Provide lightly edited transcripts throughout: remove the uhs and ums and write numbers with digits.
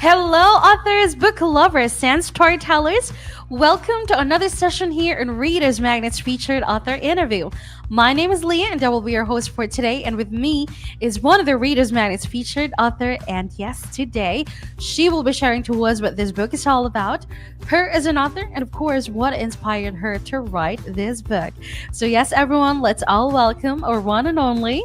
Hello, authors, book lovers, and storytellers. Welcome to another session here in Reader's Magnet's featured author interview. My name is Leah, and I will be your host for today. And with me is one of the Reader's Magnet's featured author. And yes, today she will be sharing to us what this book is all about, her as an author, and of course, what inspired her to write this book. So, yes, everyone, let's all welcome our one and only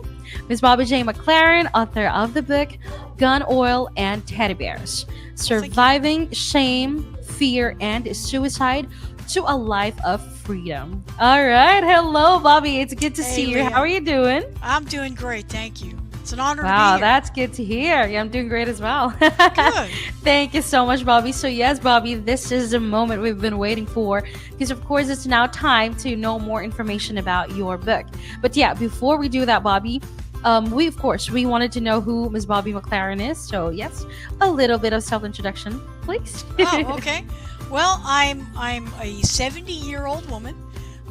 Miss Bobbie J. McLaren, author of the book Gun, Oil, and Teddy Bears: Well, thank you. Surviving Shame, Fear, and Suicide to a Life of Freedom. All right. Hello, Bobbie. It's good to Hey, see you. How Leah. are you doing? I'm doing great, thank you. It's an honor to be Wow, here. that's good to hear. Yeah, I'm doing great as well. Good. Thank you so much, Bobby. So, yes, Bobby, this is the moment we've been waiting for because, of course, it's now time to know more information about your book. But yeah, before we do that, Bobby, we wanted to know who Miss Bobby McLaren is. So, yes, a little bit of self introduction, please. Oh, okay. Well, I'm a 70-year-old woman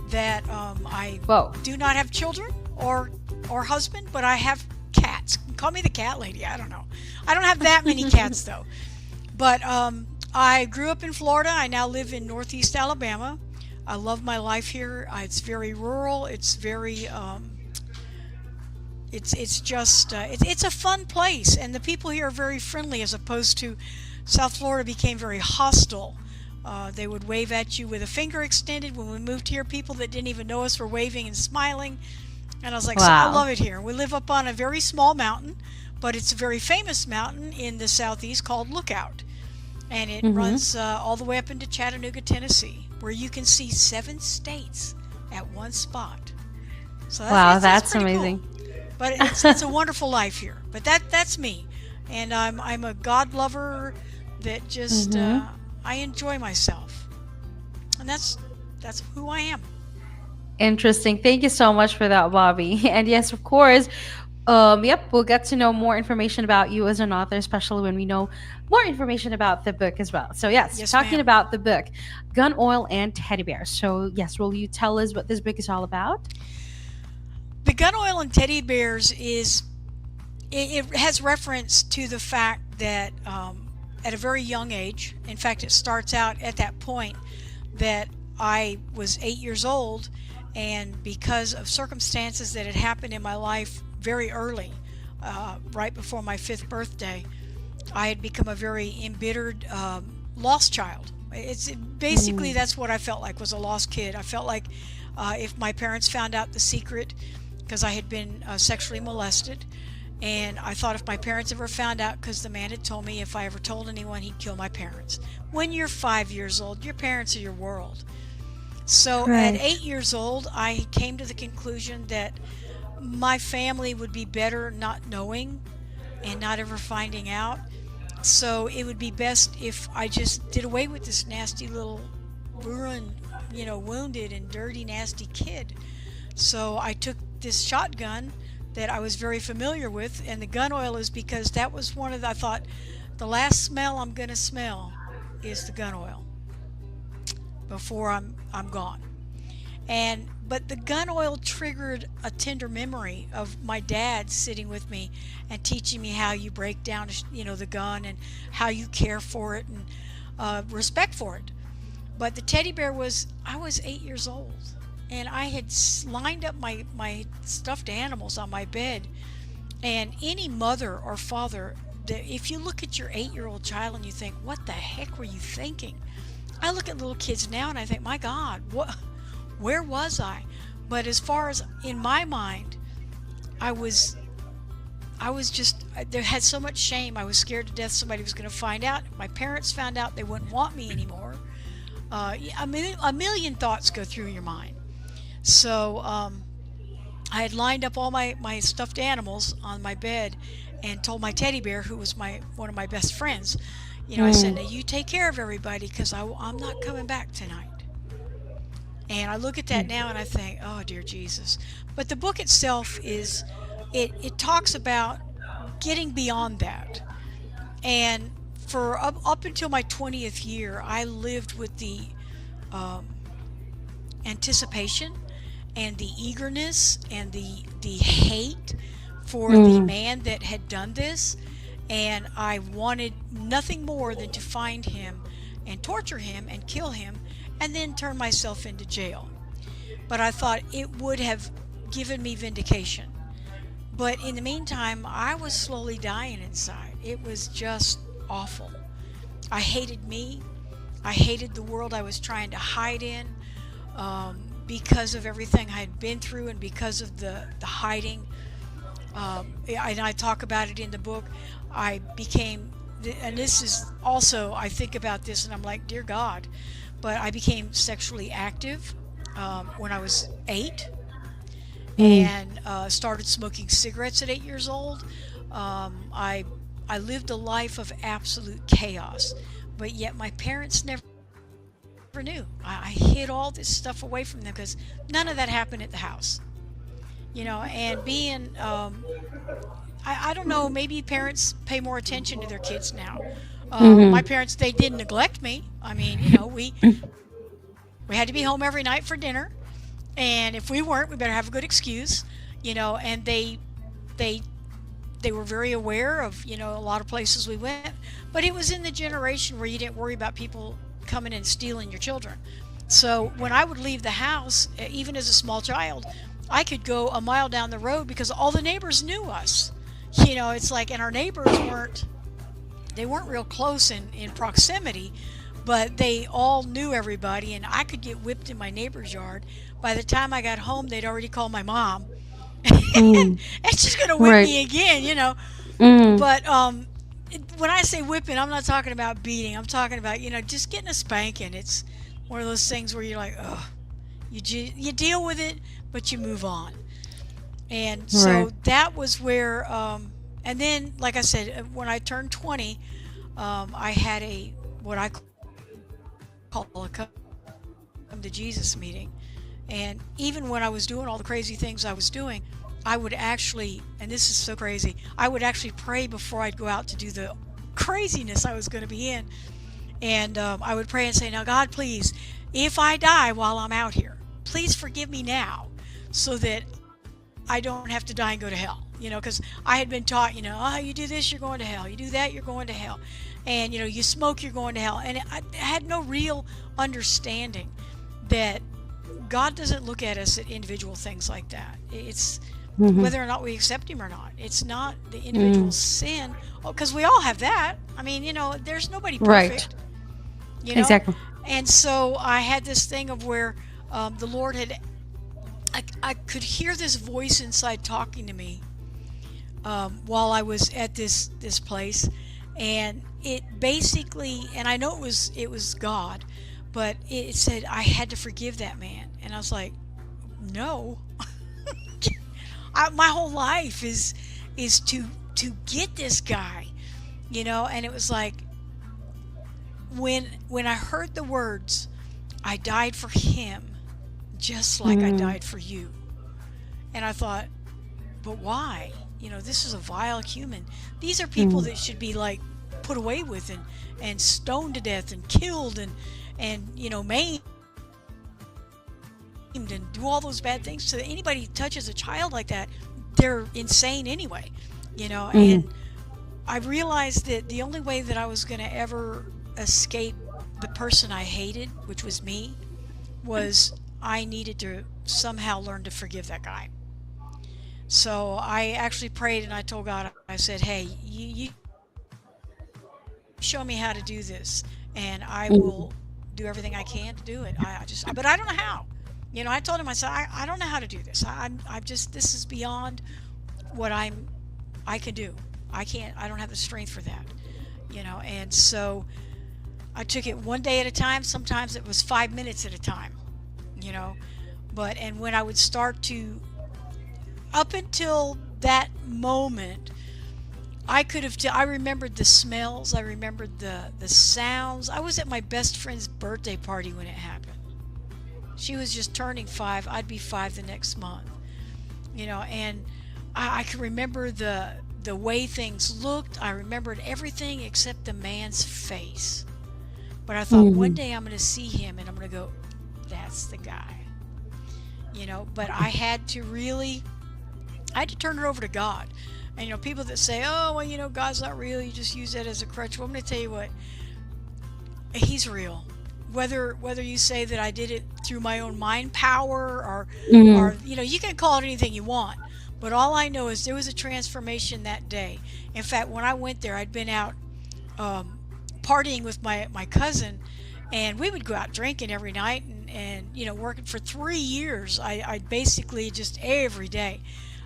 that I Whoa. do not have children or husband, but I have cats. Call me the cat lady. I don't know. I don't have that many cats though. But I grew up in Florida. I now live in Northeast Alabama. I love my life here. It's very rural. It's very it's just it's a fun place, and the people here are very friendly as opposed to South Florida became very hostile. They would wave at you with a finger extended. When we moved here, people that didn't even know us were waving and smiling, and I was like, so I Wow. love it here. We live up on a very small mountain, but it's a very famous mountain in the southeast called Lookout, and it Mm-hmm. runs all the way up into Chattanooga, Tennessee, where you can see 7 states at one spot. So Wow, it's that's pretty cool. amazing. But it's a wonderful life here. But that's me, and I'm a God lover that just Mm-hmm. I enjoy myself, and that's who I am. Interesting. Thank you so much for that, Bobby. And yes, of course, yep, we'll get to know more information about you as an author, especially when we know more information about the book as well. So, yes, Yes, talking ma'am. about the book, Gun, Oil, and Teddy Bears. So, yes, will you tell us what this book is all about? The gun oil and teddy bears it has reference to the fact that at a very young age, in fact, it starts out at that point that I was 8 years old, and because of circumstances that had happened in my life very early, right before my fifth birthday, I had become a very embittered, lost child. It's basically Mm, that's what I felt like, was a lost kid. I felt like if my parents found out the secret, because I had been sexually molested, and I thought if my parents ever found out, because the man had told me if I ever told anyone, he'd kill my parents. When you're 5 years old, your parents are your world. So at right. 8 years old, I came to the conclusion that my family would be better not knowing and not ever finding out. So it would be best if I just did away with this nasty little ruined, wounded and dirty, nasty kid. So I took this shotgun that I was very familiar with, and the gun oil is because that was one of I thought the last smell I'm going to smell is the gun oil before I'm gone. And but the gun oil triggered a tender memory of my dad sitting with me and teaching me how you break down, the gun, and how you care for it, and respect for it. But the teddy bear was, I was 8 years old, and I had lined up my stuffed animals on my bed. And any mother or father, if you look at your 8-year-old child and you think, what the heck were you thinking? I look at little kids now and I think, my God, where was I? But as far as in my mind, I was I was just there had so much shame. I was scared to death somebody was going to find out. If my parents found out, they wouldn't want me anymore. A million thoughts go through your mind. So I had lined up all my stuffed animals on my bed and told my teddy bear, who was one of my best friends, I said, Mm, now you take care of everybody because I'm not coming back tonight. And I look at that now and I think, oh dear Jesus. But the book itself it talks about getting beyond that. And for up until my 20th year, I lived with the um, anticipation and the eagerness and the hate for the mm, man that had done this. and I wanted nothing more than to find him and torture him and kill him and then turn myself into jail. But I thought it would have given me vindication. But in the meantime, I was slowly dying inside. It was just awful. I hated me. I hated the world I was trying to hide in, because of everything I had been through and because of the hiding. And I talk about it in the book. I became, and this is also, I think about this and I'm like, dear God, but I became sexually active when I was 8, Mm. and started smoking cigarettes at 8 years old. I lived a life of absolute chaos, but yet my parents never knew. I hid all this stuff away from them because none of that happened at the house. And being, I don't know, maybe parents pay more attention to their kids now. My Mm-hmm. parents, they didn't neglect me. I mean, we had to be home every night for dinner, and if we weren't, we better have a good excuse. And they they were very aware of a lot of places we went, but it was in the generation where you didn't worry about people coming and stealing your children. So when I would leave the house, even as a small child, I could go a mile down the road because all the neighbors knew us. It's like, and our neighbors weren't real close in proximity, but they all knew everybody, and I could get whipped in my neighbor's yard. By the time I got home, they'd already called my mom, and, Mm. and she's gonna whip Right. me again. Mm. But when I say whipping, I'm not talking about beating. I'm talking about just getting a spanking. It's one of those things where you're like, oh, you deal with it, but you move on. And Right. so that was where, and then, like I said, when I turned 20, I had a what I call a come to Jesus meeting. And even when I was doing all the crazy things I was doing, I would actually, and this is so crazy, I would actually pray before I'd go out to do the craziness I was going to be in. And I would pray and say, now, God, please, if I die while I'm out here, please forgive me now so that I don't have to die and go to hell. Because I had been taught, oh, you do this, you're going to hell. You do that, you're going to hell. And, you smoke, you're going to hell. And I had no real understanding that God doesn't look at us at individual things like that. It's Mm-hmm. whether or not we accept Him or not. It's not the individual Mm. sin, because we all have that. I mean, there's nobody Right. perfect, you know. Exactly. And so I had this thing of where the Lord had, I could hear this voice inside talking to me while I was at this place, and it basically, and I know it was God, but it said I had to forgive that man, and I was like, no, my whole life is to get this guy, and it was like when I heard the words, I died for him, just like I Mm. died for you, and I thought, but why? This is a vile human. These are people Mm. that should be like put away with and stoned to death and killed and maimed and do all those bad things. So that anybody who touches a child like that, they're insane anyway. Mm. And I realized that the only way that I was going to ever escape the person I hated, which was me, was I needed to somehow learn to forgive that guy. So I actually prayed and I told God, I said, hey, you show me how to do this, and I Mm. will do everything I can to do it. But I don't know how. I told him, I said, I don't know how to do this. I'm just, this is beyond what I can do. I don't have the strength for that. And so I took it one day at a time. Sometimes it was 5 minutes at a time, you know, and when I would start to, up until that moment, I remembered the smells, I remembered the sounds. I was at my best friend's birthday party when it happened. She was just turning 5. I'd be 5 the next month. And I can remember the way things looked. I remembered everything except the man's face. But I thought, one Mhm. day I'm going to see him and I'm going to go, that's the guy. But I had to turn it over to God, And people that say, "Oh, well, God's not real. You just use that as a crutch." Well, I'm going to tell you what. He's real. Whether you say that I did it through my own mind power, or Mm-hmm. you can call it anything you want. But all I know is there was a transformation that day. In fact, when I went there, I'd been out um, partying with my cousin, and we would go out drinking every night, and working for 3 years. I basically just every day.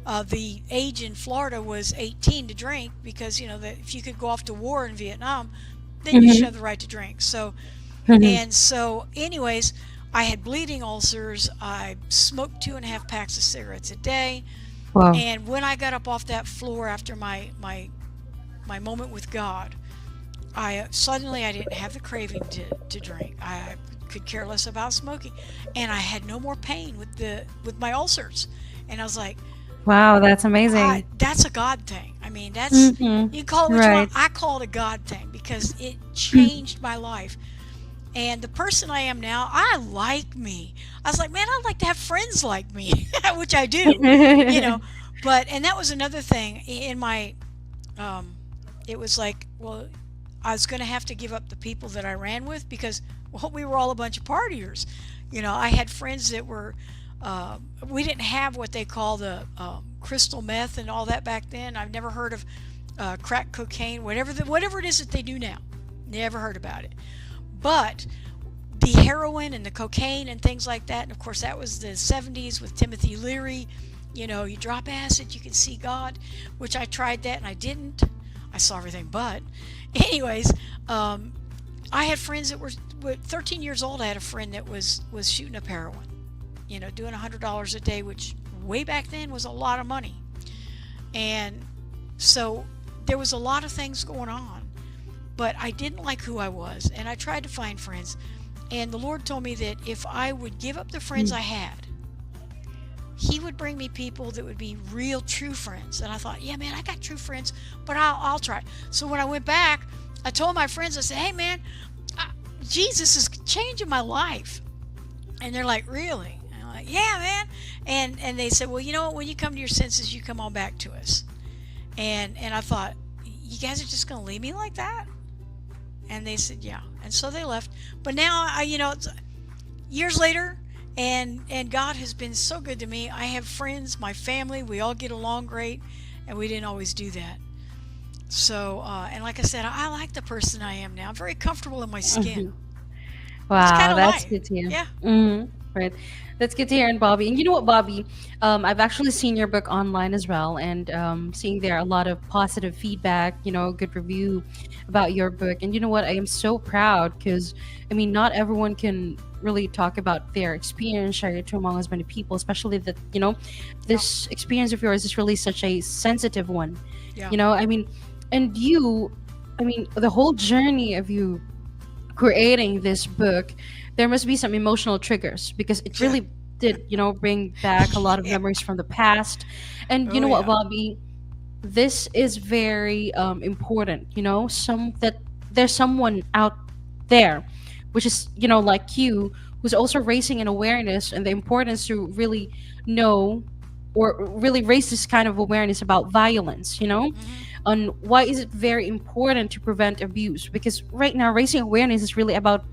The age in Florida was 18 to drink, because if you could go off to war in Vietnam, then you should have Mm-hmm. the right to drink. So Mm-hmm. and so, anyways, I had bleeding ulcers. I smoked 2.5 packs of cigarettes a day. Wow. And when I got up off that floor after my moment with God, I suddenly I didn't have the craving to drink. I could care less about smoking, and I had no more pain with my ulcers. And I was like, Wow, that's amazing. that's a God thing. I mean, that's, Mm-hmm. you can call it what you want. Right. I call it a God thing because it changed my life. And the person I am now, I like me. I was like, man, I'd like to have friends like me, which I do, you know. But, and that was another thing in my, um, it was like, well, I was going to have to give up the people that I ran with because, well, we were all a bunch of partiers. I had friends that were, we didn't have what they call the crystal meth and all that back then. I've never heard of crack cocaine, whatever it is that they do now. Never heard about it. But the heroin and the cocaine and things like that, and of course that was the 70s with Timothy Leary. You drop acid, you can see God, which I tried that and I didn't. I saw everything but. Anyways, I had friends that were 13 years old. I had a friend that was shooting up heroin, doing $100 a day, which way back then was a lot of money. And so there was a lot of things going on, but I didn't like who I was, and I tried to find friends. And the Lord told me that if I would give up the friends I had, He would bring me people that would be real, true friends. And I thought, yeah, man, I got true friends, but I'll try. So when I went back, I told my friends, I said, hey, man, Jesus is changing my life. And they're like, really? And I'm like, yeah, man. And they said, well, you know what? When you come to your senses, you come on back to us. And I thought, you guys are just going to leave me like that? And they said, yeah. And so they left. But now, it's years later, and God has been so good to me. I have friends, my family, we all get along great, and we didn't always do that. So, and like I said, I like the person I am now. I'm very comfortable in my skin. Mhm. It's kind Wow, of that's life. good to hear. Yeah. Right. That's good to hear, and Bobby. And you know what, Bobby? I've actually seen your book online as well, and seeing there a lot of positive feedback, good review about your book. And you know what? I am so proud because, I mean, not everyone can really talk about their experience, share it to among as many people, especially that, Yeah. this experience of yours is really such a sensitive one. Yeah. I mean, and you, I mean, the whole journey of you creating this book, there must be some emotional triggers because it Yeah. really did, bring back a lot of Yeah. memories from the past. And you Oh, know what, yeah. Bobby? This is very important. Some that there's someone out there, which is like you, who's also raising an awareness and the importance to really know or really raise this kind of awareness about violence. Hmm. On why is it very important to prevent abuse, because right now raising awareness is really about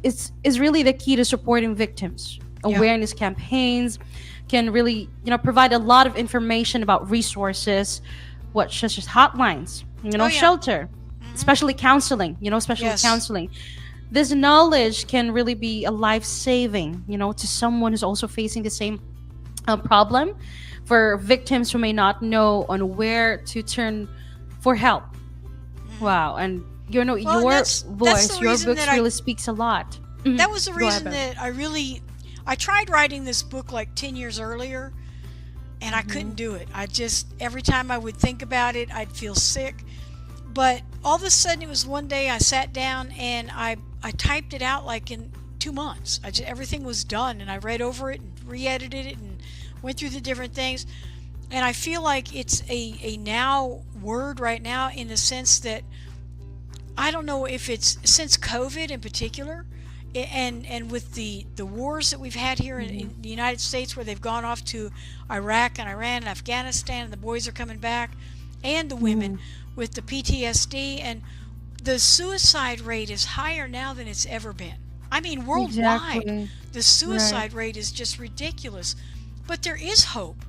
is really the key to supporting victims. Yeah. Awareness campaigns can really provide a lot of information about resources, what such as hotlines, Oh, yeah. shelter, Hmm. especially counseling, especially Yes. counseling. This knowledge can really be a life saving, to someone who's also facing the same problem, for victims who may not know on where to turn for help. Hmm. Wow, and Well, and your that's the voice, your reason books really speaks a lot. that was the Go ahead, reason babe. that I tried writing this book like 10 years earlier, and I Mm-hmm. couldn't do it. I just, every time I would think about it, I'd feel sick. But all of a sudden, it was one day I sat down and I typed it out like in 2 months. Everything was done, and I read over it and re-edited it and went through the different things. And I feel like it's a now word right now, in the sense that I don't know if it's since COVID in particular, And with the wars that we've had here Mm-hmm. in the United States, where they've gone off to Iraq and Iran and Afghanistan, and the boys are coming back, and the women Mm-hmm. with the PTSD, and the suicide rate is higher now than it's ever been. I mean, worldwide, Exactly. the Right. suicide rate is just ridiculous. But there is hope,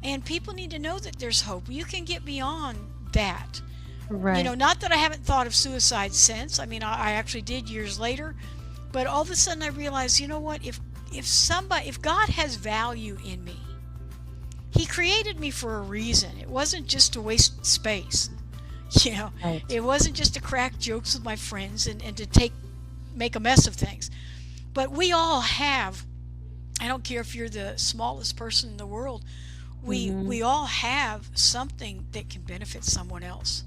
and people need to know that there's hope. You can get beyond that. Right. Not that I haven't thought of suicide since. I mean, I actually did years later, but all of a sudden I realized, you know what? If God has value in me, He created me for a reason. It wasn't just to waste space. You know, Right. it wasn't just to crack jokes with my friends and to make a mess of things. But we all have. I don't care if you're the smallest person in the world. Mm-hmm. We all have something that can benefit someone else.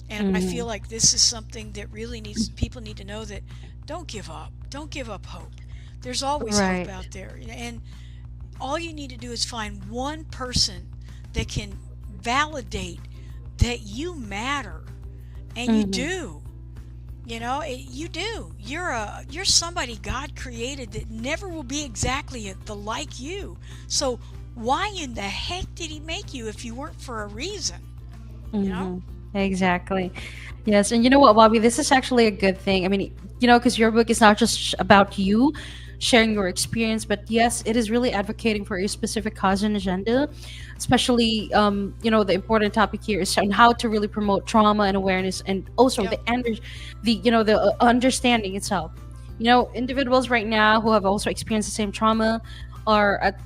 And I feel Mm-hmm. like this is something that really needs people need to know that don't give up. Don't give up hope. There's always hope Right. out there. And all you need to do is find one person that can validate that you matter. And you Mm-hmm. do. You do. You're somebody God created that never will be exactly the like you. So why in the heck did He make you if you weren't for a reason? You know? Mm-hmm. Exactly. Yes, and you know what, Bobby? This is actually a good thing. I mean, because your book is not just about you sharing your experience, but yes, it is really advocating for a specific cause and agenda. Especially, the important topic here is on how to really promote trauma and awareness, and also Yep. the understanding itself. Individuals right now who have also experienced the same trauma are at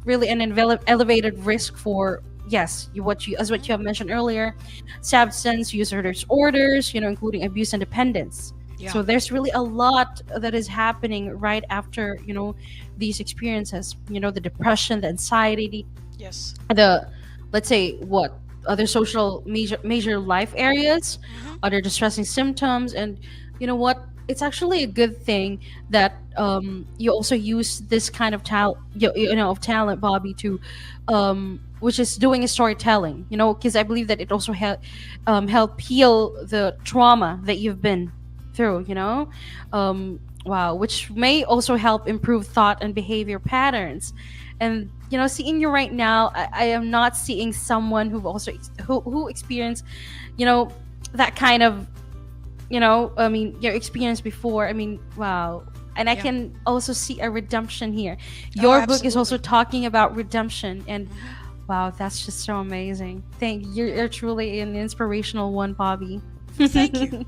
really an elevated risk for, yes, what you have mentioned earlier, substance use disorders, including abuse and dependence. Yeah. So there's really a lot that is happening right after these experiences. The depression, the anxiety, Yes. the, let's say, what other social major life areas, Hmm. other distressing symptoms. And you know what, it's actually a good thing that you also use this kind of talent, of talent, Bobby, to which is doing a storytelling, because I believe that it also help heal the trauma that you've been through, wow, which may also help improve thought and behavior patterns. And seeing you right now, I am not seeing someone who experienced you know that kind of, I mean, your experience before. I mean, wow. And I Yeah. can also see a redemption here. Oh, Your book is also absolutely. talking about redemption, and Hmm. wow, that's just so amazing. Thank you. You're, Yeah. you're truly an inspirational one, Bobby. Well, thank you.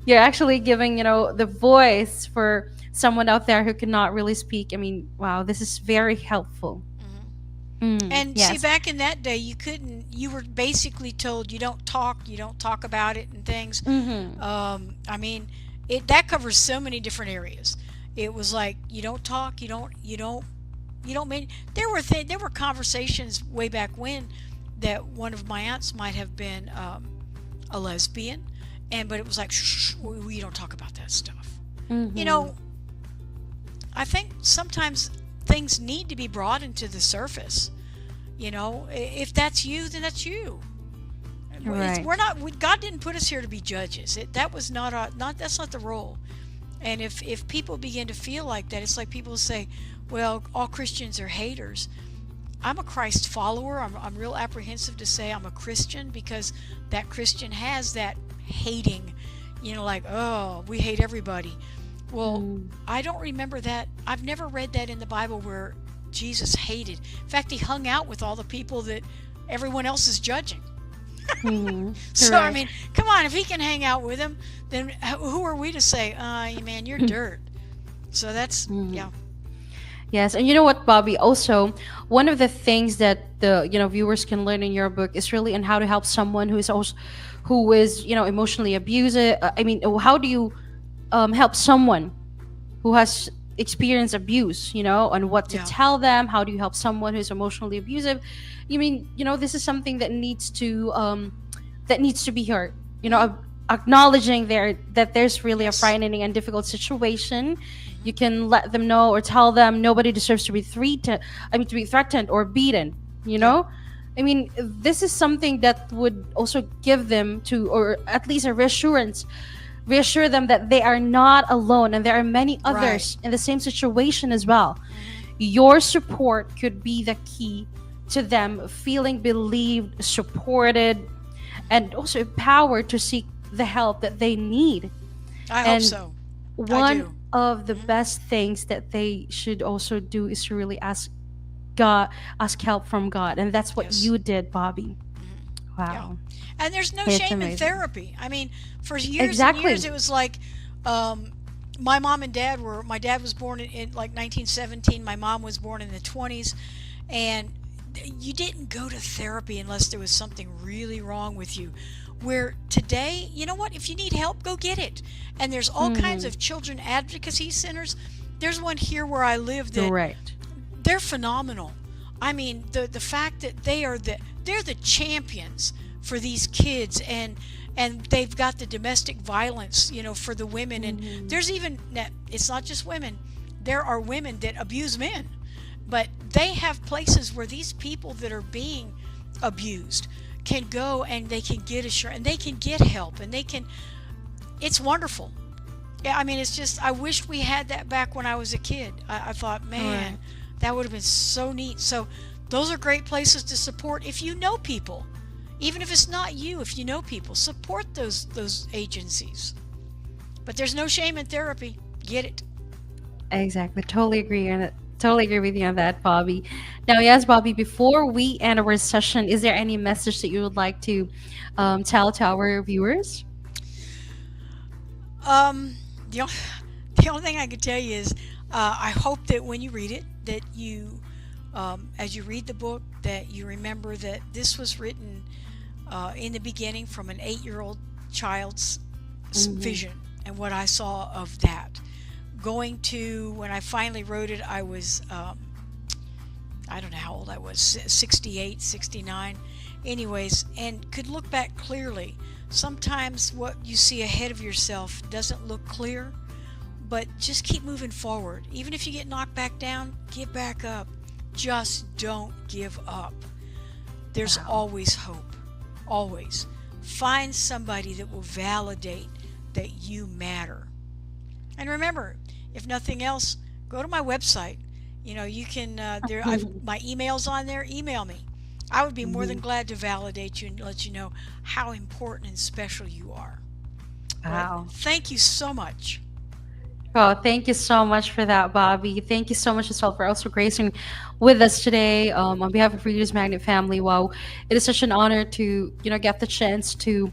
You're actually giving, the voice for someone out there who cannot really speak. I mean, wow, this is very helpful. Hmm. And see, Yes. back in that day, you couldn't. You were basically told you don't talk about it and things. Mm-hmm. I mean, it that covers so many different areas. It was like you don't talk, you don't mean. There were conversations way back when that one of my aunts might have been a lesbian, but it was like, shh, we don't talk about that stuff. You Mm-hmm. know, I think sometimes things need to be brought into the surface. If that's you, then that's you. Right. We're not. God didn't put us here to be judges. That was not not. That's not the role. And if people begin to feel like that, it's like people say, "Well, all Christians are haters." I'm a Christ follower. I'm real apprehensive to say I'm a Christian because that Christian has that hating, like, oh, we hate everybody. Well, Mm-hmm. I don't remember that. I've never read that in the Bible where Jesus hated. In fact, he hung out with all the people that everyone else is judging. Mm-hmm. So, I Correct. mean, come on, if he can hang out with them, then who are we to say, man, you're dirt? So that's, Mhm. yeah, Yes, and you know what, Bobby? Also, one of the things that the viewers can learn in your book is really on how to help someone who is emotionally abusive. I mean, how do you help someone who has experienced abuse? On what to yeah, tell them. How do you help someone who's emotionally abusive? You mean, this is something that needs to be heard. hmm, Acknowledging that there's really a yes, frightening and difficult situation. hmm, You can let them know or tell them nobody deserves to be threatened. I mean, to be threatened or beaten. You yeah, know, I mean, this is something that would also give them to, or at least a reassurance reassure them that they are not alone and there are many Right. others in the same situation as well. Hmm. Your support could be the key to them feeling believed, supported, and also empowered to seek the help that they need. I hope And so. I one do. of the Hmm. best things that they should also do is to really God, ask help from God. And that's what Yes. you did, Bobbie. Hmm. Yeah. Wow. And there's no It's shame in amazing. therapy. I mean, for years and years, Exactly. it was like, um, my mom and dad were. My dad was born in like 1917. My mom was born in the 20s, and you didn't go to therapy unless there was something really wrong with you. Where today, you know what? If you need help, go get it. And there's all kinds Hmm. of children advocacy centers. There's one here where I live that Right. they're phenomenal. I mean, the fact that they're the champions for these kids, and they've got the domestic violence, for the women. And Hmm. there's even, it's not just women. There are women that abuse men, but they have places where these people that are being abused can go, and they can get assurance, and they can get help, and they can. It's wonderful. Yeah, I mean, it's just, I wish we had that back when I was a kid. I thought, man, Right. that would have been so neat. So, those are great places to support if you know people. Even if it's not you, if you know people, support those agencies. But there's no shame in therapy. Get it. Exactly. Totally agree on it. Totally agree with you on that, Bobbie. Now, yes, Bobbie, before we end our session, is there any message that you would like to tell to our viewers? Um, the, o- the only thing I can tell you is, I hope that when you read it, that you, as you read the book, that you remember that this was written in the beginning from an 8-year-old child's Hmm. vision and what I saw of that. Going to, when I finally wrote it, I was, I don't know how old I was, 68, 69. Anyways, and could look back clearly. Sometimes what you see ahead of yourself doesn't look clear, but just keep moving forward. Even if you get knocked back down, get back up. Just don't give up. There's Wow. always hope. Always. Find somebody that will validate that you matter. And remember, if nothing else, go to my website. You can, I've my email's on there. Email me. I would be more than Hmm. glad to validate you and let you know how important and special you are. But Wow. thank you so much. Oh, thank you so much for that, Bobbie. Thank you so much as well for also gracing with us today on behalf of Readers Magnet family. Wow, it is such an honor to get the chance to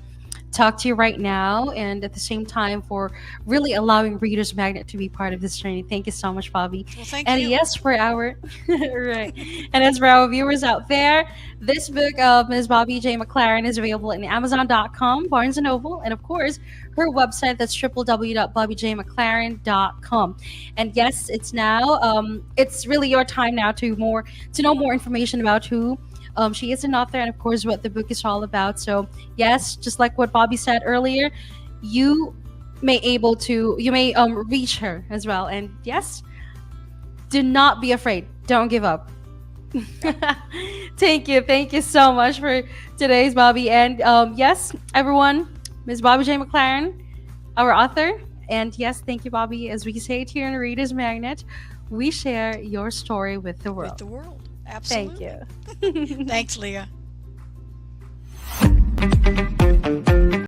talk to you right now, and at the same time for really allowing Readers Magnet to be part of this journey. Thank you so much, Bobbie. Well, thank And you. yes, for our right, and as for our viewers out there, this book of Ms. Bobbie J. McLaren is available in Amazon.com, Barnes and Noble, and of course her website, that's www.bobbiejmclaren.com. And yes, it's now it's really your time now to know more information about who she is an author and of course what the book is all about. So yes, just like what Bobbie said earlier, you you may reach her as well. And yes, do not be afraid, don't give up. Yep. Thank you so much for today's Bobbie. And yes, everyone, Ms. Bobbie J. McLaren, our author. And yes, thank you, Bobbie. As we say it here in Reader's Magnet, we share your story with the With world. the world. Thank Absolutely. you. Thanks, Leah.